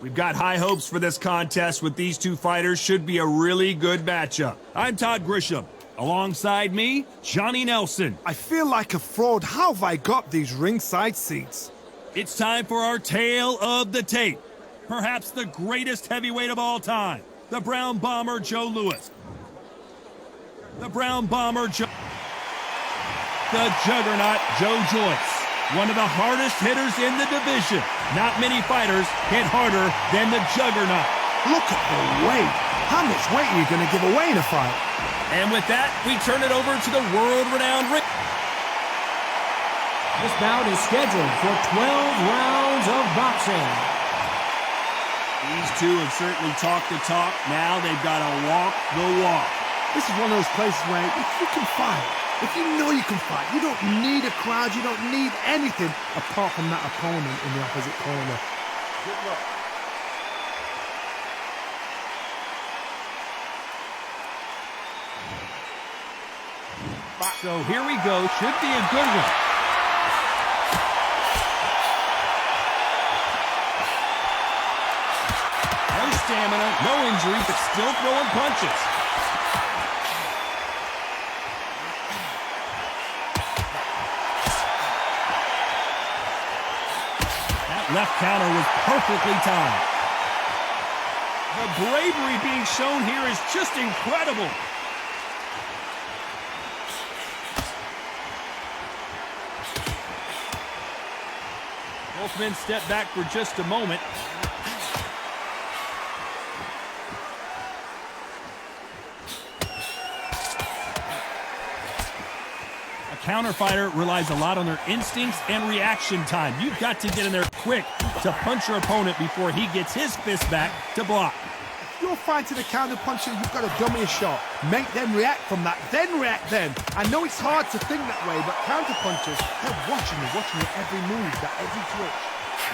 We've got high hopes for this contest with these two fighters. Should be a really good matchup. I'm Todd Grisham. Alongside me, Johnny Nelson. I feel like a fraud. How have I got these ringside seats? It's time for our tale of the tape. Perhaps the greatest heavyweight of all time. The Brown Bomber, Joe Louis. The Brown Bomber, The Juggernaut, Joe Joyce. One of the hardest hitters in the division. Not many fighters hit harder than the Juggernaut. Look at the weight. How much weight are you going to give away in a fight? And with that, we turn it over to the world-renowned ring. This bout is scheduled for 12 rounds of boxing. These two have certainly talked the talk. Now they've got to walk the walk. This is one of those places where if you can fight, if you know you can fight, you don't need a crowd, you don't need anything apart from that opponent in the opposite corner. Good luck. So here we go. Should be a good one. No stamina, no injury, but still throwing punches. That left counter was perfectly timed. The bravery being shown here is just incredible. Both men step back for just a moment. A counter fighter relies a lot on their instincts and reaction time. You've got to get in there quick to punch your opponent before he gets his fist back to block. If you're fighting a counter puncher, you've got to dummy a shot. Make them react from that, then react then. I know it's hard to think that way, but counter punchers, they're watching your every move, every twitch.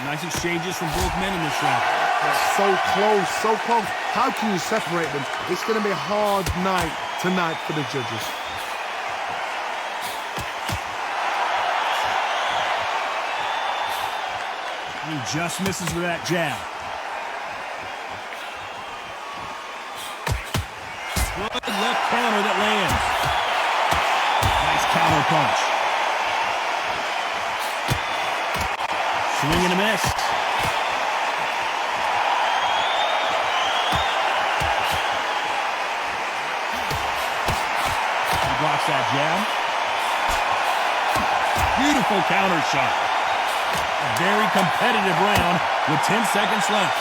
Nice exchanges from both men in this round. They're so close, so close. How can you separate them? It's going to be a hard night tonight for the judges. He just misses with that jab. Good left counter that lands. Nice counter punch. Swing and a miss. He blocks that jab. Beautiful counter shot. A very competitive round with 10 seconds left.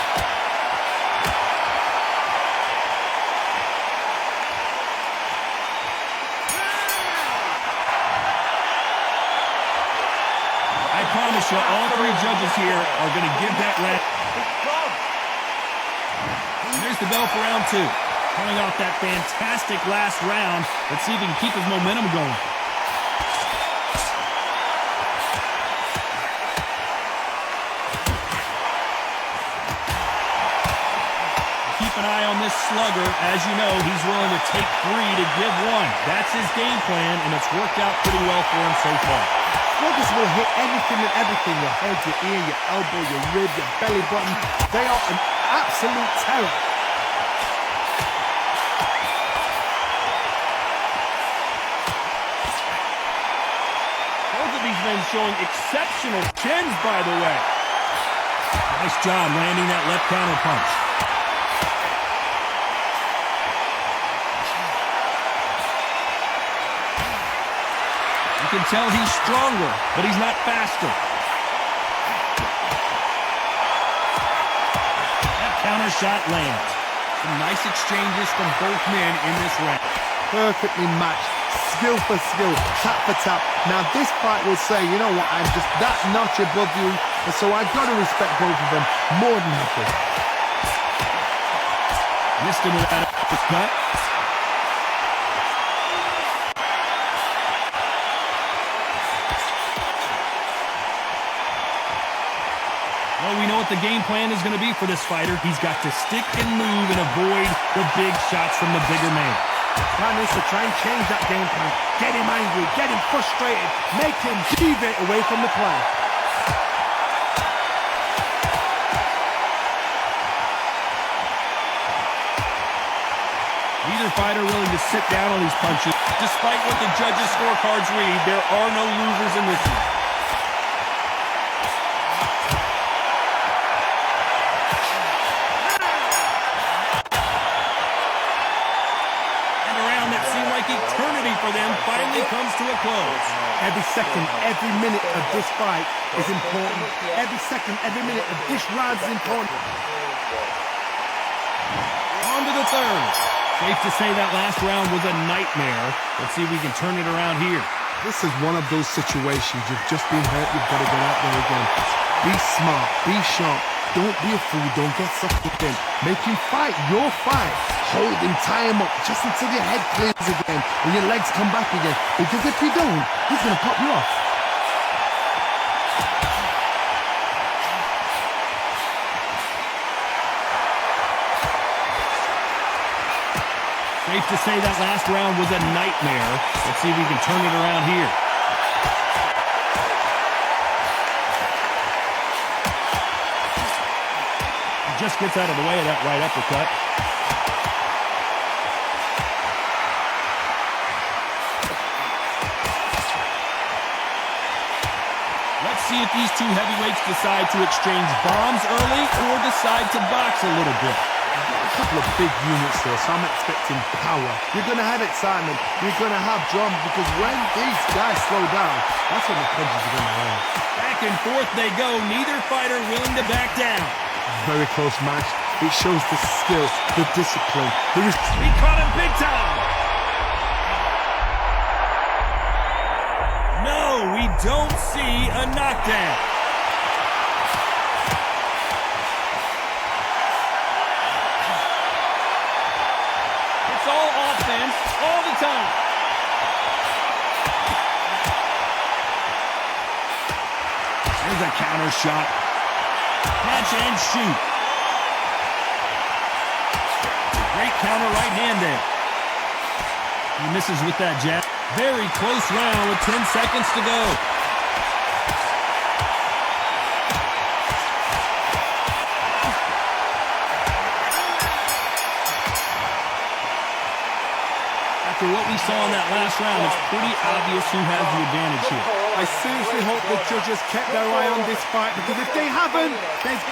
I promise you, all three judges here are going to give that round. And there's the bell for round two. Coming off that fantastic last round. Let's see if he can keep his momentum going. Keep an eye on this slugger. As you know, he's willing to take three to give one. That's his game plan, and it's worked out pretty well for him so far. Sluggers will hit anything and everything. Your head, your ear, your elbow, your rib, your belly button. They are an absolute terror. Both of these men showing exceptional chins, by the way. Nice job landing that left counter punch. You can tell he's stronger, but he's not faster. That counter shot lands. Some nice exchanges from both men in this round. Perfectly matched, skill for skill, tap for tap. Now this fight will say, you know what, I'm just that notch above you, and so I've got to respect both of them more than happy. Missed him with that uppercut. Well, we know what the game plan is going to be for this fighter. He's got to stick and move and avoid the big shots from the bigger man. Plan is to try and change that game plan. Get him angry, get him frustrated, make him deviate away from the play. Neither fighter willing to sit down on these punches. Despite what the judges' scorecards read, there are no losers in this one. And a round that seemed like eternity for them finally comes to a close. Every second, every minute of this fight is important. Every second, every minute of this round is important. On to the third. Safe to say that last round was a nightmare. Let's see if we can turn it around here. This is one of those situations. You've just been hurt. You've got to get out there again. Be smart. Be sharp. Don't be a fool. Don't get sucked in. Make him fight your fight. Hold him. Tie him up just until your head clears again and your legs come back again. Because if you don't, he's going to pop you off. Safe to say that last round was a nightmare. Let's see if we can turn it around here. He just gets out of the way of that right uppercut. Let's see if these two heavyweights decide to exchange bombs early or decide to box a little bit. A couple of big units here, so I'm expecting power. You're going to have excitement. You're going to have drama because when these guys slow down, that's when the punches are going to land. Back and forth they go. Neither fighter willing to back down. Very close match. It shows the skill, the discipline. He caught him big time. No, we don't see a knockdown. It's all offense all the time. There's a counter shot. Catch and shoot. Great counter right hand there. He misses with that jab. Very close round with 10 seconds to go. After what we saw in that last round, it's pretty obvious who has the advantage here. I seriously hope the judges kept their eye on this fight because if they haven't, there's...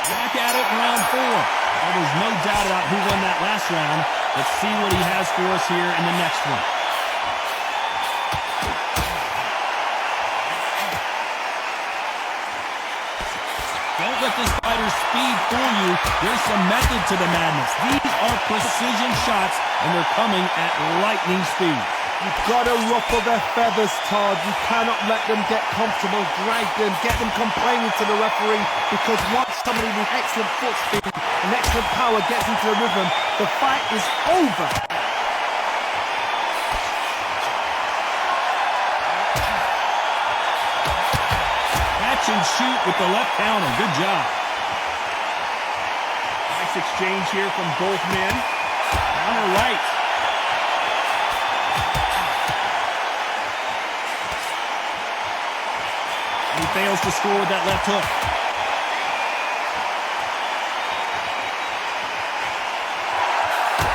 Back at it in round 4. Well, there's no doubt about who won that last round. Let's see what he has for us here in the next one. Don't let this fighter's speed fool you. There's some method to the madness. These are precision shots, and they're coming at lightning speed. You've got to ruffle their feathers, Todd. You cannot let them get comfortable, drag them, get them complaining to the referee, because once somebody with excellent foot speed and excellent power gets into the rhythm, the fight is over. Catch and shoot with the left counter. Good job. Nice exchange here from both men. Counter right. He fails to score with that left hook.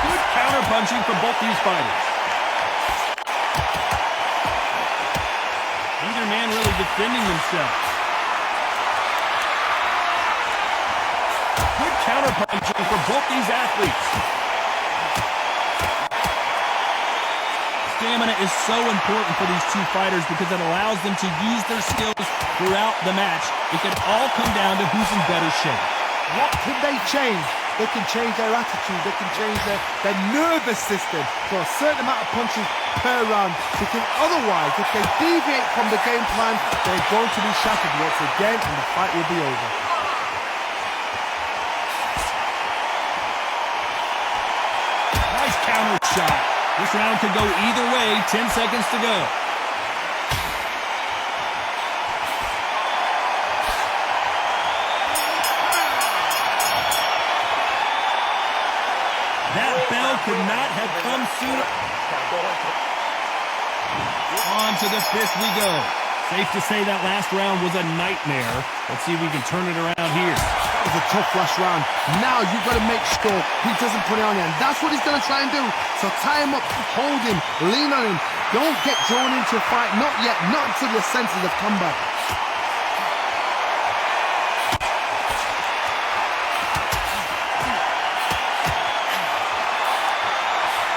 Good counter punching from both these fighters. Neither man really defending themselves. Good counter punching for both these athletes. Stamina is so important for these two fighters because it allows them to use their skills throughout the match. It can all come down to who's in better shape. What can they change? They can change their attitude. They can change their nervous system for a certain amount of punches per round. Because otherwise, if they deviate from the game plan, they're going to be shattered once again and the fight will be over. Nice counter shot. This round could go either way. 10 seconds to go. That bell could not have come sooner. On to the 5th we go. Safe to say that last round was a nightmare. Let's see if we can turn it around here. That was a tough last round. Now you've got to make sure he doesn't put it on you. And that's what he's going to try and do. So tie him up, hold him, lean on him. Don't get drawn into a fight. Not yet. Not until your senses have come back.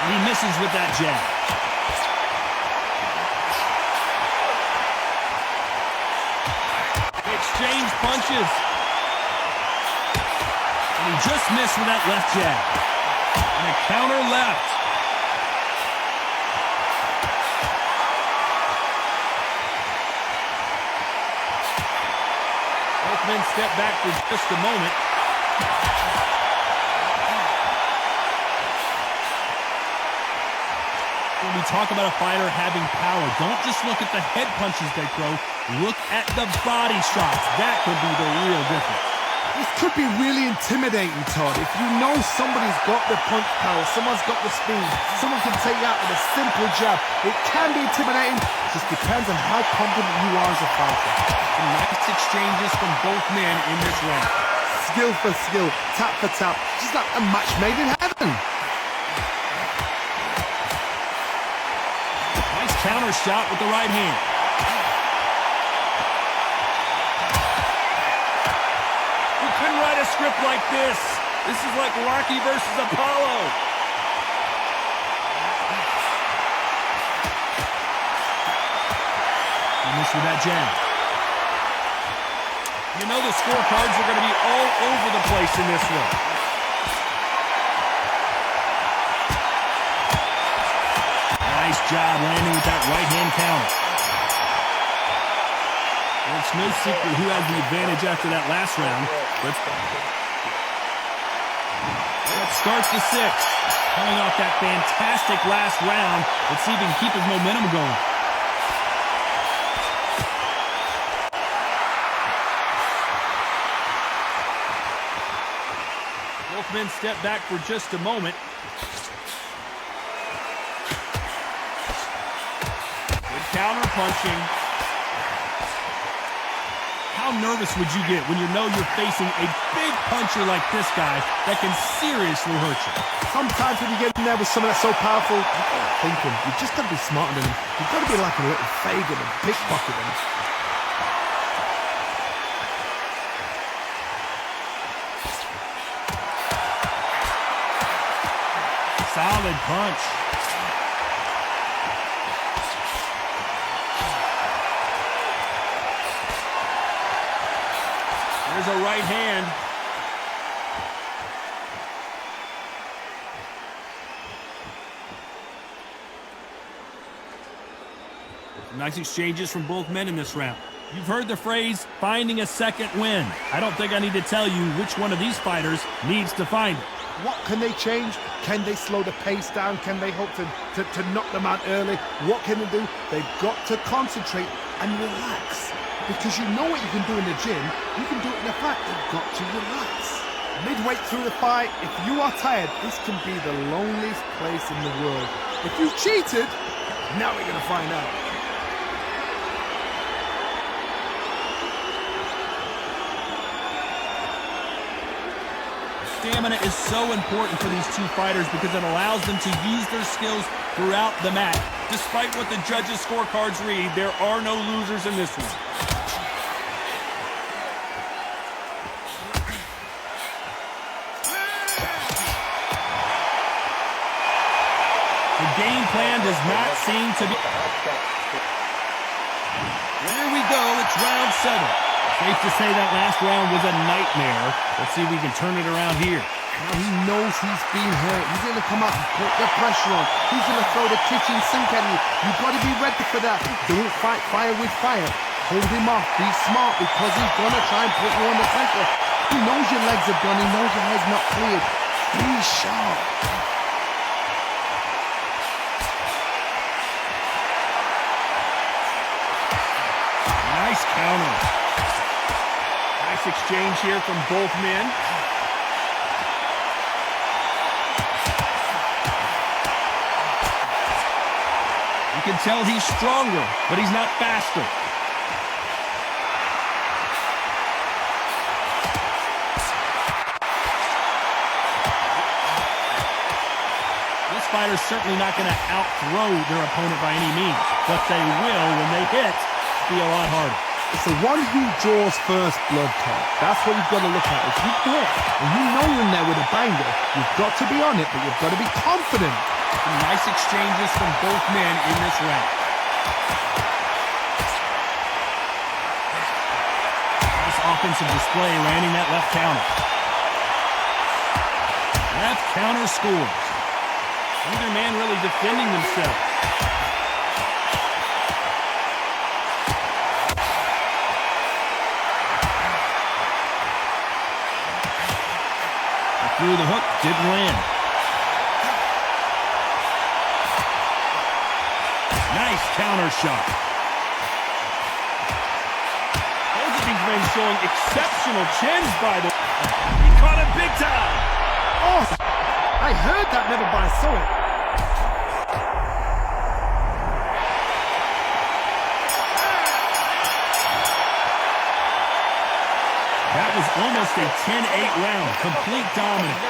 He misses with that jab. Exchange punches. And he just missed with that left jab. And a counter left. Both men step back for just a moment. When we talk about a fighter having power, don't just look at the head punches they throw. Look at the body shots. That could be the real difference. This could be really intimidating, Todd. If you know somebody's got the punch power, someone's got the speed, someone can take you out with a simple jab. It can be intimidating. It just depends on how confident you are as a fighter. Some nice exchanges from both men in this round. Skill for skill, tap for tap. Just like a match made in heaven. Nice counter shot with the right hand. You couldn't write a script like this. This is like Rocky versus Apollo. He missed with that jab. You know the scorecards are going to be all over the place in this one. Nice job landing with that right-hand counter. Well, it's no secret who has the advantage after that last round. Let's start the sixth. Coming off that fantastic last round. Let's see if he can keep his momentum going. Both men step back for just a moment. Good counter punching. How nervous would you get when you know you're facing a big puncher like this guy that can seriously hurt you? Sometimes when you get in there with someone that's so powerful, you're thinking, you've just got to be smarter than him. You've got to be like a little Fagin and pickpocket him. Solid punch. There's a right hand. Nice exchanges from both men in this round. You've heard the phrase, finding a second win. I don't think I need to tell you which one of these fighters needs to find it. What can they change? Can they slow the pace down? Can they hope to knock them out early? What can they do? They've got to concentrate and relax. Because you know what you can do in the gym, you can do it in the fight. You've got to relax. Midway through the fight, if you are tired, this can be the loneliest place in the world. If you cheated, now we're going to find out. Stamina is so important for these two fighters because it allows them to use their skills throughout the match. Despite what the judges' scorecards read, there are no losers in this one. The game plan does not seem to be... There we go, it's round 7. Safe to say that last round was a nightmare. Let's see if we can turn it around here. Now he knows he's been hurt. He's going to come out and put the pressure on. He's going to throw the kitchen sink at you. You've got to be ready for that. Don't fight fire with fire. Hold him off. Be smart because he's going to try and put you on the center. He knows your legs are done. He knows your head's not cleared. Be sharp. Nice counter. Nice exchange here from both men. You can tell he's stronger, but he's not faster. fighter's certainly not going to out-throw their opponent by any means, but they will, when they hit, be a lot harder. It's the one who draws first blood card. That's what you've got to look at. If you hit and you know you're in there with a banger, you've got to be on it, but you've got to be confident. Some nice exchanges from both men in this round. Nice offensive display, landing that left counter. Left counter scores. Neither man really defending themselves. Through the hook, didn't land. Nice counter shot. Both of these men showing exceptional chins by the... He caught it big time. Oh, I heard that, never but I saw it. That was almost a 10-8 round. Complete dominance.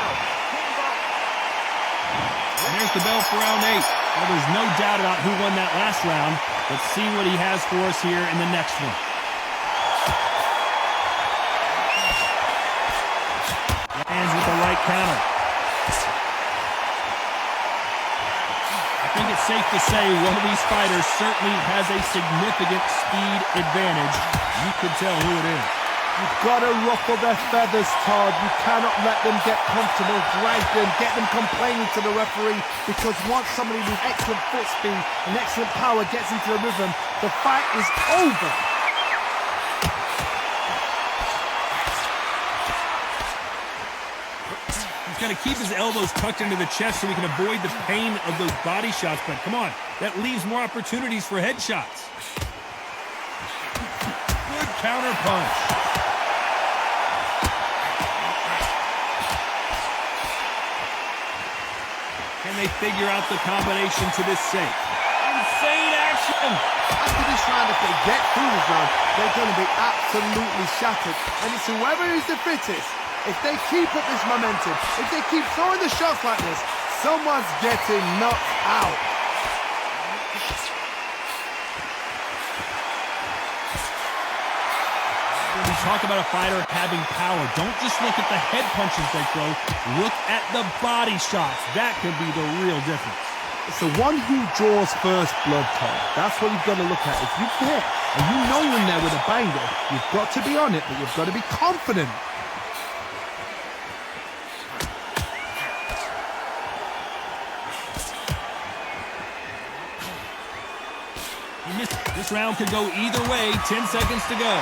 And there's the bell for round 8. Well, there's no doubt about who won that last round. Let's see what he has for us here in the next one. Lands with the right counter. I think it's safe to say one of these fighters certainly has a significant speed advantage. You could tell who it is. You've got to ruffle their feathers, Todd. You cannot let them get comfortable, drag them, get them complaining to the referee, because once somebody with excellent foot speed and excellent power gets into the rhythm, the fight is over. He's got to keep his elbows tucked into the chest so he can avoid the pain of those body shots, but come on, that leaves more opportunities for headshots. Good counter punch. Can they figure out the combination to this safe? Insane action! After this round, if they get through this round, they're going to be absolutely shattered. And it's whoever is the fittest. If they keep up this momentum, if they keep throwing the shots like this, someone's getting knocked out. When we talk about a fighter having power, don't just look at the head punches they throw. Look at the body shots. That could be the real difference. It's the one who draws first blood card. That's what you've got to look at. If you hit and you know you're in there with a banger, you've got to be on it, but you've got to be confident. This round could go either way. 10 seconds to go.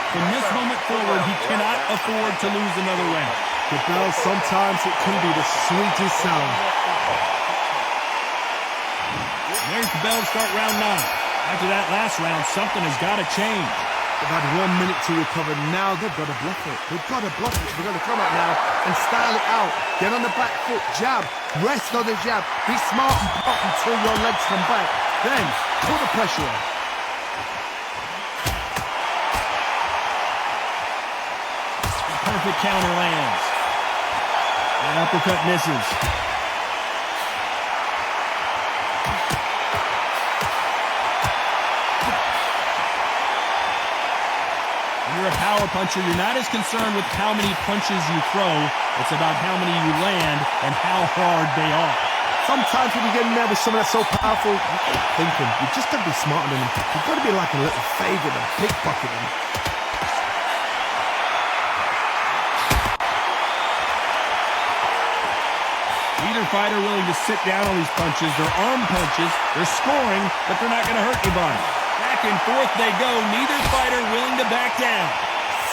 From this moment forward, he cannot afford to lose another round. The bell, sometimes it can be the sweetest sound. There's the bell to start round 9. After that last round, something has got to change. They've had 1 minute to recover. Now they've got to bluff it. They've got to bluff it. They've got to come out now and style it out. Get on the back foot, jab, rest on the jab. Be smart and pop until your legs come back. Then put the pressure on. Perfect counter lands. That uppercut misses. When you're a power puncher, you're not as concerned with how many punches you throw. It's about how many you land and how hard they are. Sometimes when you get in there with someone that's so powerful, you keep thinking, you just got to be smarter than them. You've got to be like a little favor and pickpocket them. Neither fighter willing to sit down on these punches. They're arm punches. They're scoring, but they're not going to hurt anybody. Back and forth they go. Neither fighter willing to back down.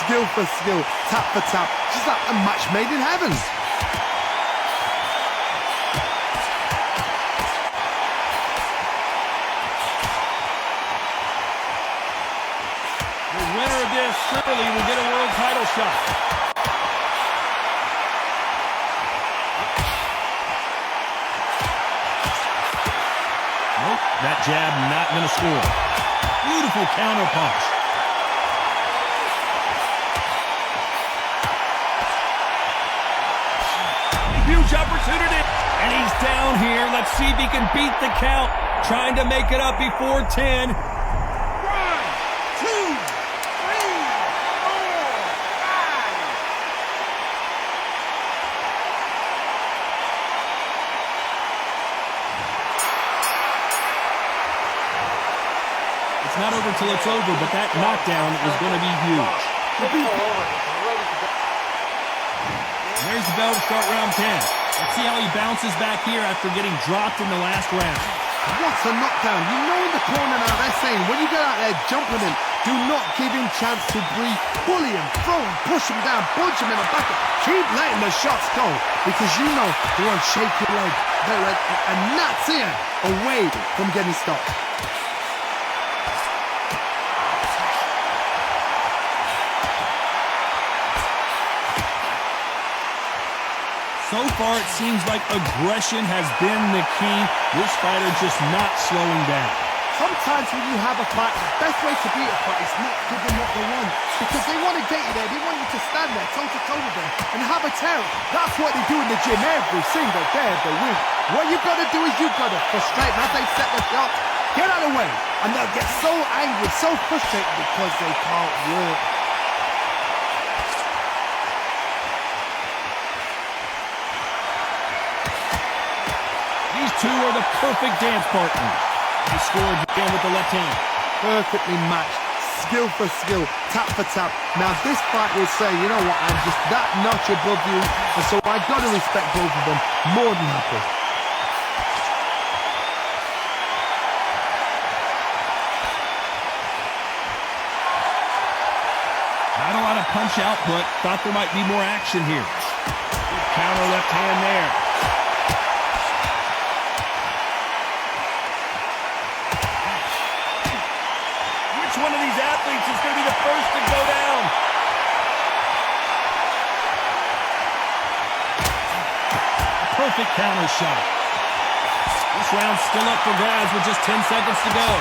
Skill for skill, tap for tap. Just like a match made in heaven. The winner of this surely will get a world title shot. That jab not going to score. Beautiful counter punch. Huge opportunity. And he's down here. Let's see if he can beat the count. Trying to make it up before 10. 1, 2, 3, 4, 5. It's not over till it's over, but that knockdown is going to be huge. There's the bell to start round 10. Let's see how he bounces back here after getting dropped in the last round. What a knockdown. You know in the corner now they're saying, when you get out there jumping him, do not give him chance to breathe. Bully him, throw him, push him down, punch him in the back. Keep letting the shots go, because you know they're on shaky leg. And that's here, away from getting stopped. So far, it seems like aggression has been the key. This fighter just not slowing down. Sometimes when you have a fight, the best way to beat a fight is not give them what they want. Because they want to get you there. They want you to stand there, toe-to-toe with them, and have a terror. That's what they do in the gym every single day of the week. What you've got to do is you've got to frustrate them as they set the shot. Get out of the way. And they'll get so angry, so frustrated because they can't work. These two are the perfect dance partners. He scored again with the left hand. Perfectly matched, skill for skill, tap for tap. Now this fight will say, you know what, I'm just that notch above you, and so I got to respect both of them more than happy. Not a lot of punch output. Thought there might be more action here. Good counter left hand there. One of these athletes is going to be the first to go down. Perfect counter shot. This round's still up for grabs with just 10 seconds to go.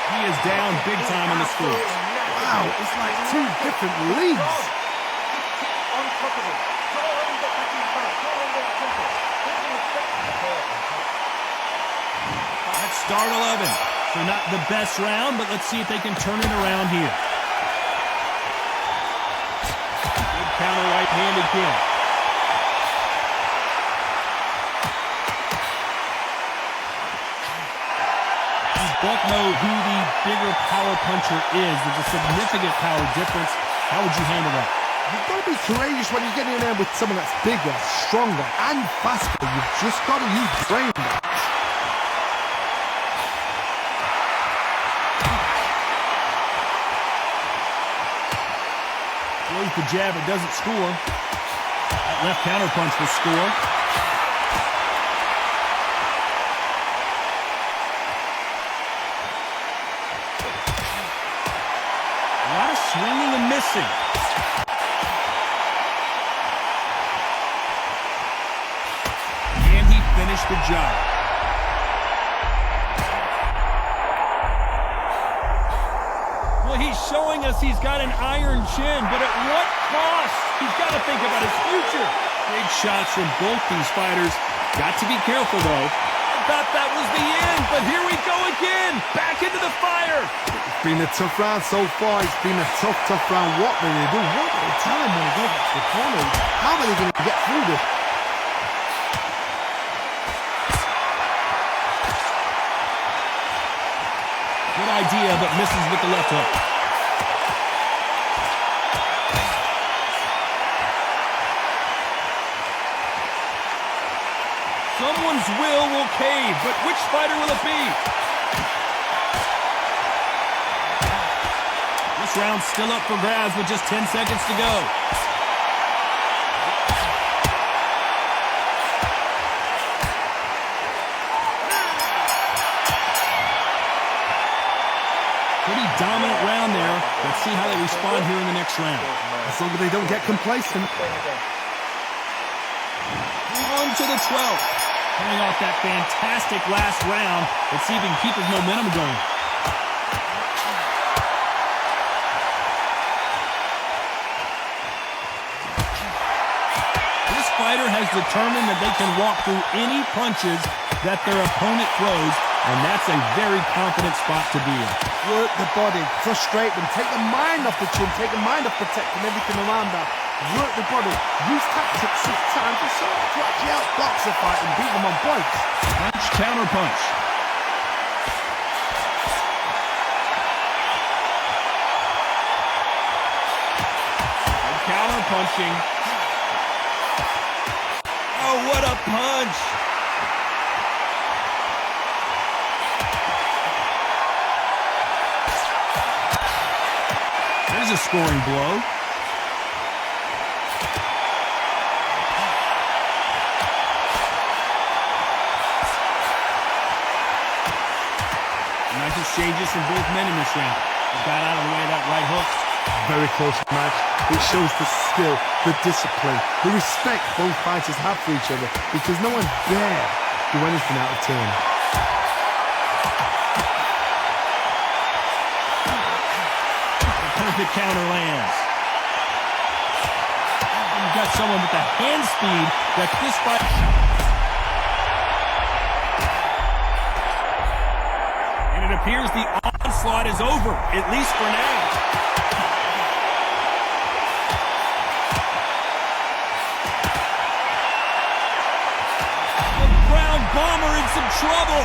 He is down big time on the score. Wow, it's like two different leagues. That's start 11. So not the best round, but let's see if they can turn it around here. Good counter right hand again. You both know who the bigger power puncher is. There's a significant power difference. How would you handle that? You've got to be courageous when you get in there with someone that's bigger, stronger, and faster. You've just got to use brain. Throws the jab, it doesn't score. That left counter punch will score. A lot of swinging and missing. Finish the job. Well, he's showing us he's got an iron chin, but at what cost? He's got to think about his future. Big shots from both these fighters. Got to be careful, though. I thought that was the end, but here we go again. Back into the fire. It's been a tough round so far. It's been a tough round. What will they do? What will they tell him when he goes back to the corner? How are they going to get through this? Good idea, but misses with the left hook. Someone's will cave, but which fighter will it be? This round's still up for grabs with just 10 seconds to go. Pretty dominant round there. Let's see how they respond here in the next round. As long as they don't get complacent. On to the 12th. Coming off that fantastic last round. Let's see if he can keep his momentum going. This fighter has determined that they can walk through any punches that their opponent throws, and that's a very confident spot to be in. Work the body, frustrate them, take the mind off the chin, take the mind off the tech and everything around that. Work the body, use tactics sometimes to actually outbox a fight and beat them on points. Punch, counter punch. And counter punching. Oh, what a punch! There's a scoring blow. Nice exchanges from both men in this round. They got out of the way of that right hook. Very close match. It shows the skill, the discipline, the respect both fighters have for each other because no one dare do anything out of turn. Perfect counter lands. You've got someone with the hand speed that this fight... And it appears the onslaught is over, at least for now. The ground bomber in some trouble.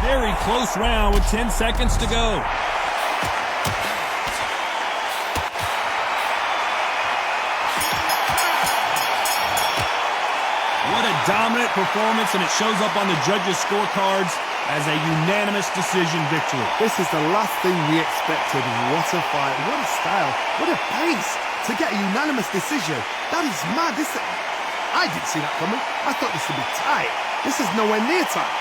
Very close round with 10 seconds to go. What a dominant performance, and it shows up on the judges' scorecards as a unanimous decision victory. This is the last thing we expected. What a fight, what a style, what a pace to get a unanimous decision. That is mad. I didn't see that coming. I thought this would be tight. This is nowhere near tight.